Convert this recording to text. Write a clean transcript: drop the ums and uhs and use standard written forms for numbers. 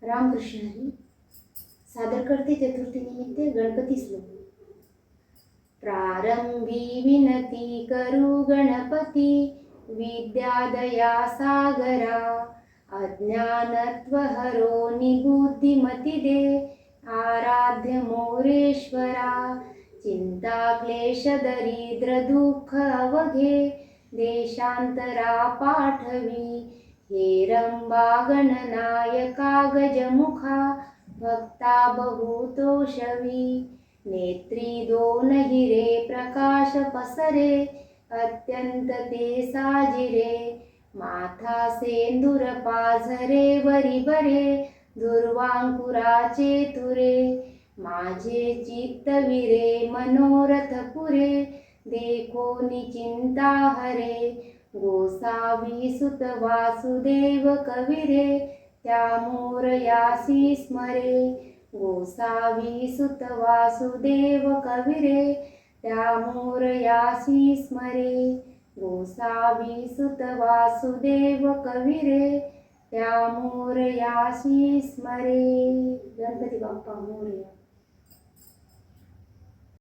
रामकृष्ण हरी सादर करते चतुर्थी निमित्त गणपती श्लोक. प्रारंभी विनती करू गणपती, विद्यादया सागरा. अज्ञानत्व हरो निबुद्धिमती दे, आराध्य मोरेश्वरा. चिंता क्लेश दरिद्र दुःख अवघे, देशांतरा पाठवी. हेरंबा गणनायका गजमुखा, भक्ता बहुतोषवी. नेत्री दोन हिरे प्रकाश पसरे, अत्यंत ते साजिरे. माथा सेंदूर पाझरे वरी बरे, दुर्वांकुराचे तुरे. माझे चित्त विरे मनोरथ पुरे, देखो निचिंता हरे. गोसावी सुत वासुदेव कविरे, त्या मोरयासी स्मरे. गोसावी सुत वासुदेव कविरे, त्या मोरयासी स्मरे. गोसावी सुत वासुदेव कविरे, त्या मोरयासी स्मरे. गणपती बाप्पा मोरया.